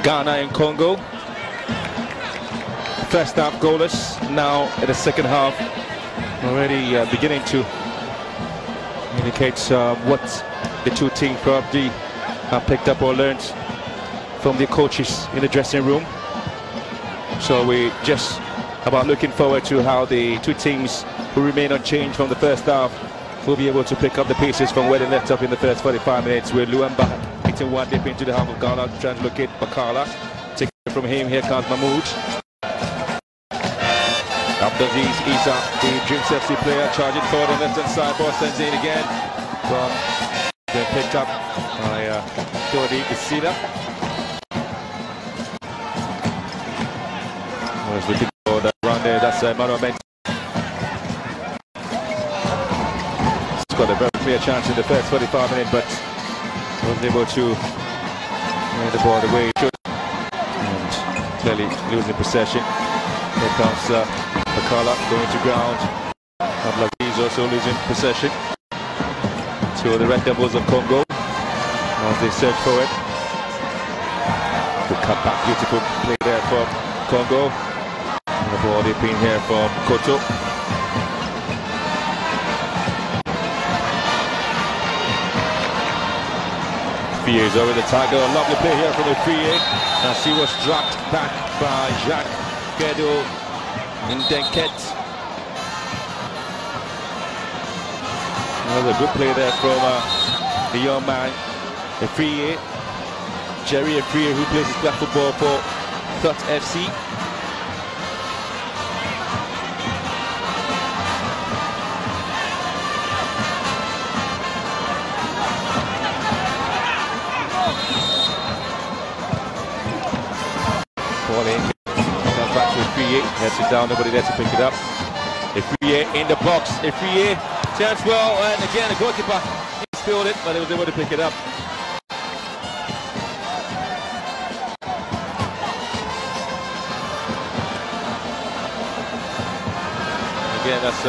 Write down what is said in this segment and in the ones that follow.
Ghana and Congo. First half goalless, now in the second half already beginning to indicate what the two teams probably have picked up or learned from the coaches in the dressing room. So we just about looking forward to how the two teams who remain unchanged from the first half will be able to pick up the pieces from where they left off in the first 45 minutes, with Luamba hitting one dip into the half of Ghana, trying to locate Bakala. Taking it from him, here comes Mahmoud. Abdelaziz Isa, the Dreams FC player, charging forward on the left-hand side. Ball sends in again. Then picked up by Dodi Isida. Was looking for that run there. That's Manuel. He's got a very clear chance in the first 45 minutes, but wasn't able to get the ball the way he should. And clearly losing possession. Here comes Bakala going to ground. Abdelaziz also losing possession to the Red Devils of Congo as they search for it. The cutback, beautiful play there from Congo. And the ball dipping here from Koto. Fie is over the Tiger. A lovely play here from the Fie. As he was dropped back by Jacques Gedo Ndenket. Another good play there from the young man, Efriye, Jerry Efriye, who plays his black football for Thot FC. Ball in, comes back to Efriye, heads it down, nobody there to pick it up. Efriye in the box, Efriye turns well, and again the goalkeeper spilled it, but he was able to pick it up. Again, that's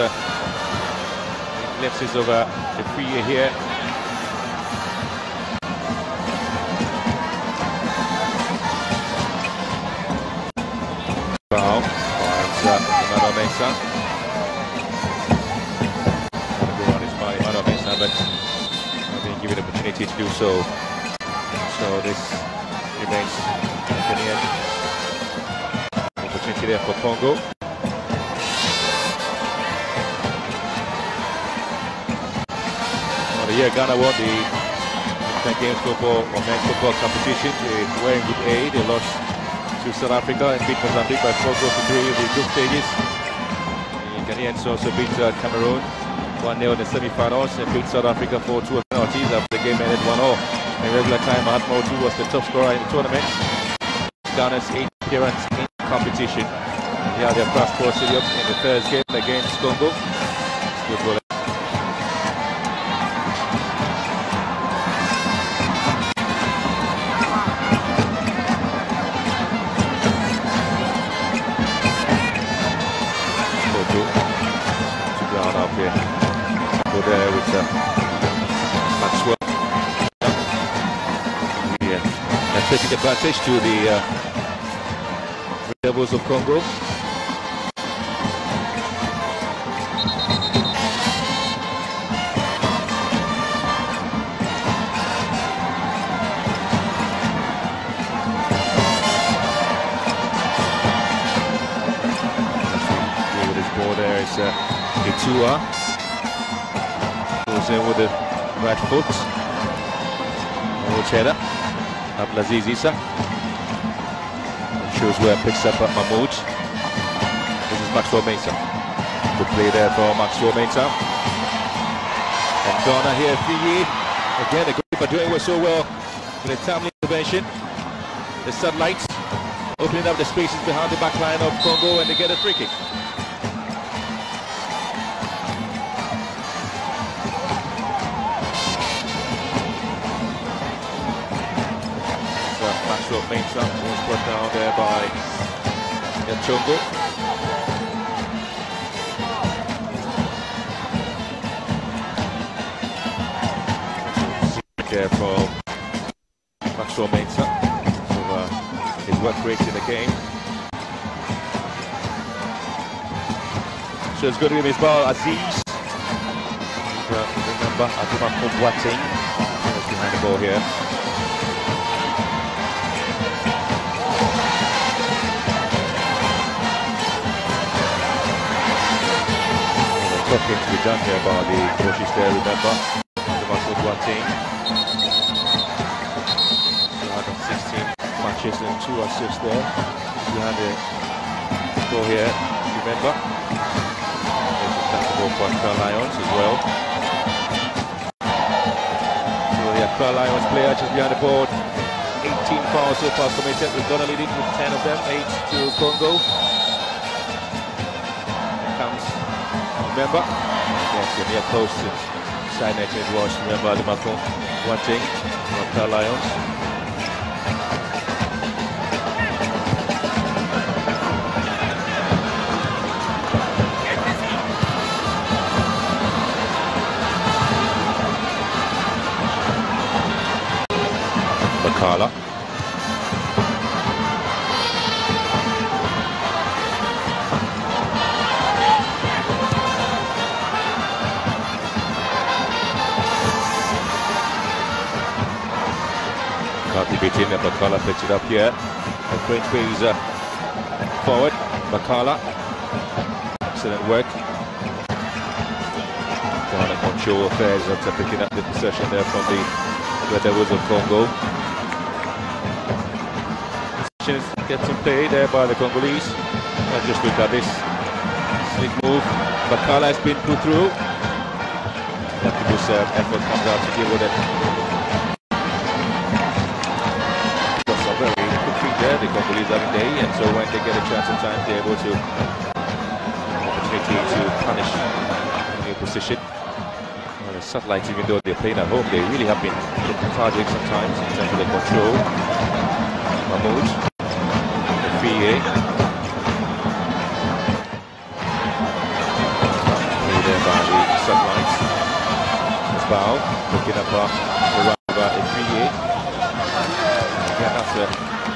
glimpses of Efriye here. Foul, finds Emmanuel Mensah. But being given the opportunity to do so. So this remains Kenyan opportunity there for Congo. The year Ghana won the African Games football or men's football competition. They were in Group A. They lost to South Africa and beat Mozambique by 4 goals to 3 in the group stages. The Ghanaians also beat Cameroon 1-0 in the semi-finals and beat South Africa 4-2 penalties after the game ended 1-0. In regular time, Mahatma Otu was the top scorer in the tournament. Ghana's 8th appearance in competition. They had their passport stadium in the first game against Congo. Good goal. There with Maxwell. And taking advantage to the Devils of Congo. With his ball there is Itua. Goes in with the right foot. Header. Abdelaziz Isa. Shows where it picks up at Mahmoud. This is Maxwell Mensah. Good play there for Maxwell Mensah. And Ghana here, Fie. Again, the goalkeeper doing so well with a timely intervention. The sunlight opening up the spaces behind the back line of Congo, and they get a free kick. Maxwell Mensah was put down there by Yachongo. There for Maxwell Mensah. work rates in the game. So it's going to be his ball, Aziz. Remember, Aduma Kobwating is behind the ball here. Talking to be done here by the coaches there, remember. Aduma Kobwating. 16 matches and 2 assists there. Behind the ball here, remember. For Lions as well. So yeah, Lions player just behind the board. 18 fouls so far committed. We've got a lead with 10 of them, 8 to Congo. Here comes, remember? Yes, the near post and side net it was. Remember the Macron watching from Lions. Carla. Can't be beaten, Bakala picks it up here. The French brings forward. Bakala. Excellent work. Ghana control affairs after picking up the possession there from the Red Devils of Congo. Get some play there by the Congolese. Just look at this slick move. Bakala has been put through. This effort comes out to deal with it. That's a very good feat there. The Congolese have a day, and so when they get a chance of time, they're able to opportunity to punish the opposition. Well, the satellites, even though they're playing at home, they really have been lethargic sometimes in terms of the control. Mahmoud. There by the satellites. It's Bao looking up the right Efriye. Again, that's a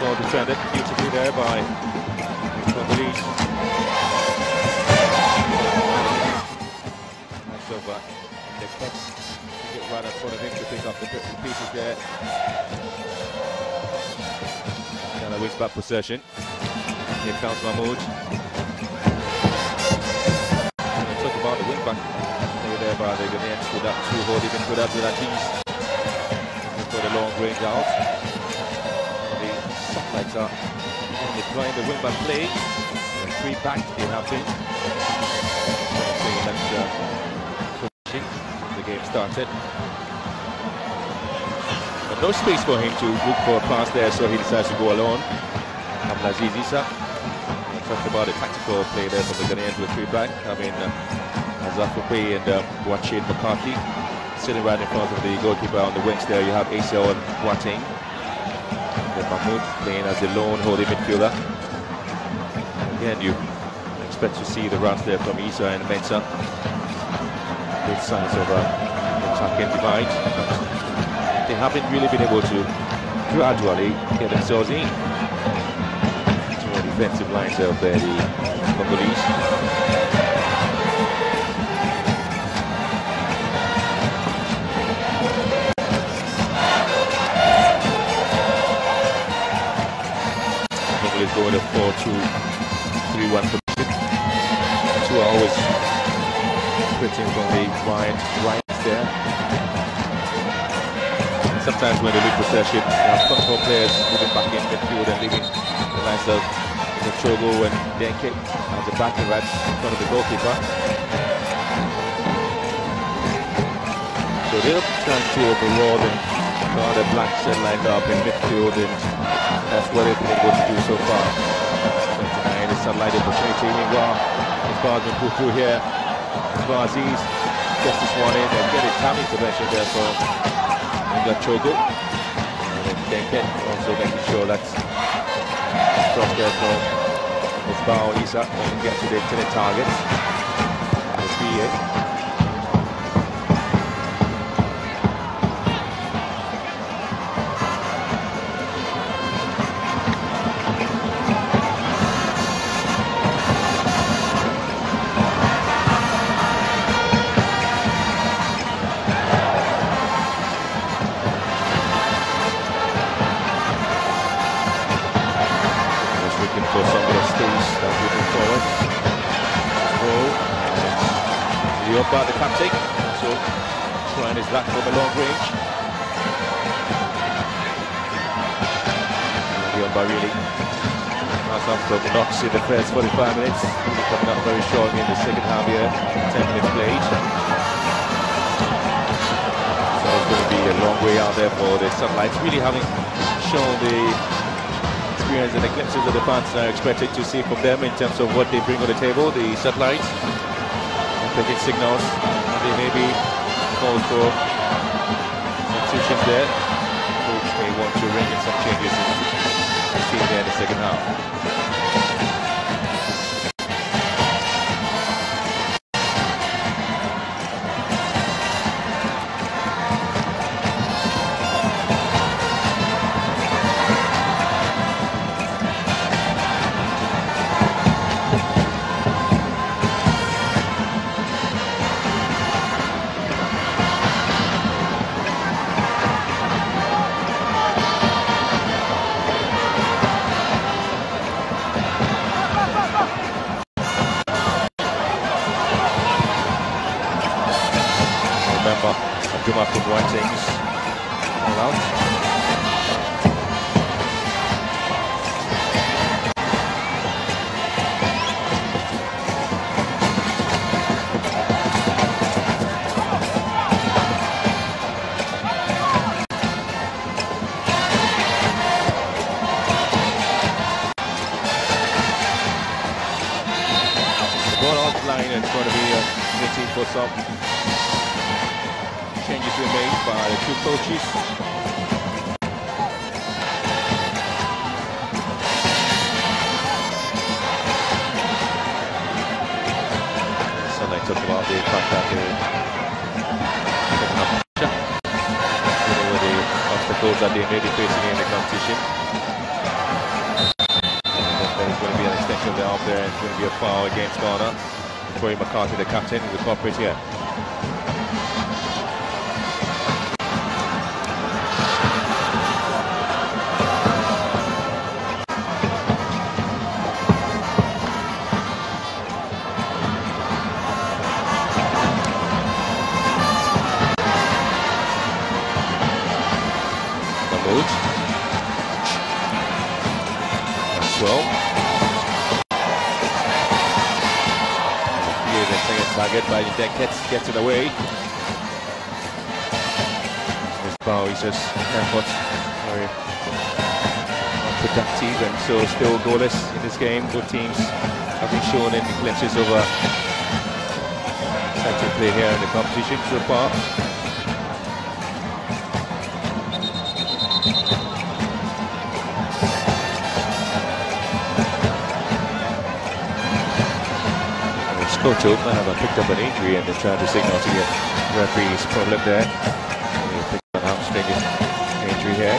ball defended beautifully there by the Congolese. That's over. They get right in front of him to pick up the pieces there. And a wins back possession. Here comes Mahmoud. Talk about the wing back. They there by the Ghanaians with that two hold even with that ease. They've got a long range out. The satellites are deploying the wing back play. 3 back they have been. The game started. But no space for him to look for a pass there, so he decides to go alone. Abdelaziz Issa. Talked about a tactical play there from the Ghanaians with 3 back. I mean, Azafope and Boachid McCarthy sitting right in front of the goalkeeper on the wings there. You have Issa and Boateng. Then Mahmoud playing as the lone holding midfielder. Again, you expect to see the runs there from Issa and Mensah. Good signs of attacking divide. They haven't really been able to gradually get themselves in. Defensive lines out there, the Congolese. Congolese going to 4-2-3-1 position. 2 are always splitting from the wide right there. Sometimes when they lose possession, you have control players moving back in midfield and leaving the lines of Chogo and Denke as the back right in front of the goalkeeper. So they're trying to overall and the blacks are lined up in midfield, and that's what they've been able to do so far. 29 is sunlight opportunity. Meanwhile, this ball has been put through here. Aziz gets this one in and get a time intervention there for Chogo. And then Denke also making sure that's cross there from Bao Issa and get to the target. Liomba, the captain, so trying his luck from a long range. Liomba really has some knocks in the first 45 minutes. Really coming up very strong in the second half here. 10 minutes played. So it's going to be a long way out there for the Sunlights. Really having shown the experience and the glimpses of the fans are expected to see from them in terms of what they bring on the table. The Sunlights taking signals, and they may be called for substitutions there. Coach may want to ring in some changes in the team there in the second half. Juma from Whiting's all out. The ball off the line and it's going to be waiting for some changes were made by the two coaches. So they talked about the fact that the obstacles that they may be facing in the competition. There's going to be an extension of the arm there, and it's going to be a foul against Ghana. Troy McCarthy, the captain, will cooperate here. Target by the deck gets it away. This Bowie's effort very productive and so still goalless in this game. Both teams have been shown in glimpses of effective play here in the competition so far. Coach Oakman have picked up an injury and they're trying to signal to get referee's problem there. They picked up an hamstring injury here.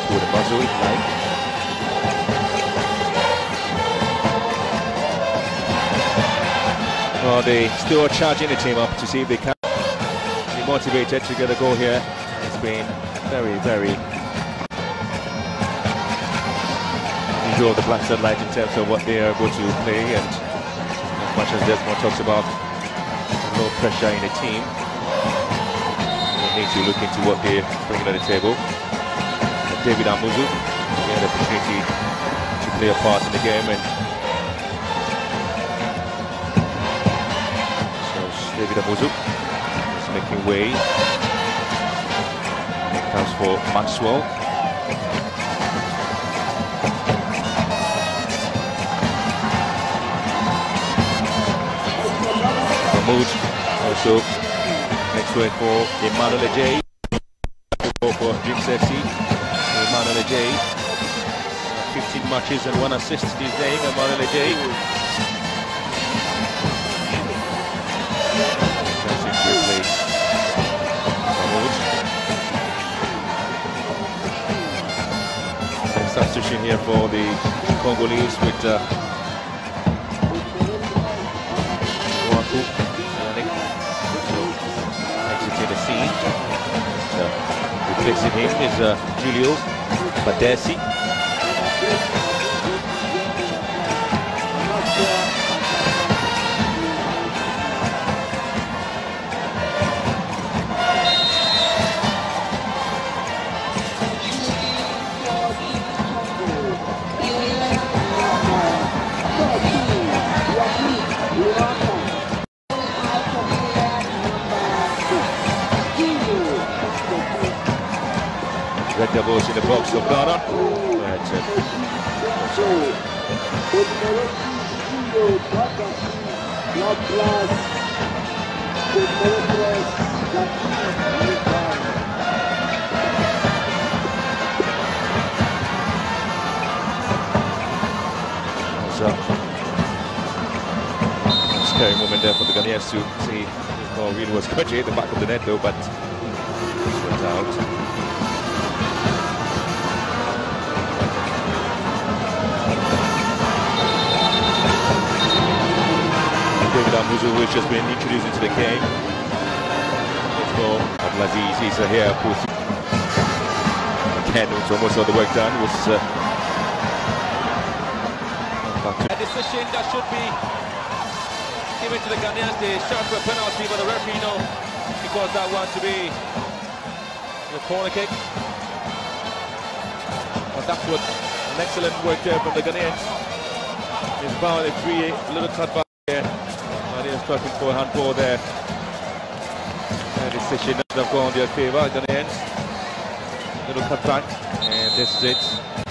Through the muzzle, if you like. Well, they still are charging the team up to see if they can be motivated to get a goal here. It's been very, very unusual, the Black Sunlight, in terms of what they are able to play, and much as Desmond talks about low pressure in the team, we need to look into what they're bringing to the table. And David Amuzu, he had the opportunity to play a part in the game, and so David Amuzu is making way. It comes for Maxwell. Mood also next way for Emmanuel Ajay. For Jim Sexy, Emmanuel Ajay, 15 matches and 1 assist his name, Emmanuel Ajay. That's a great play. And substitution here for the Congolese with exiting the scene. Replacing him is Julio Badesi. in the box of Ghana. Scary moment there for the Ghanaians to see if ball really was going to hit the back of the net though, but it went out. David Amuzu, which has been introduced into the game. It's for Abdulaziz Issa here. Again, it was almost all the work done. Was a decision that should be given to the Ghanaians. They shout for a penalty, but the referee because that one to be the corner kick. But that's what an excellent work there from the Ghanaians. It's about a free little cutback here. Ghanaians looking for a handball there. And the decision that have gone in their favour, Ghanaians. Little cutback, and this is it.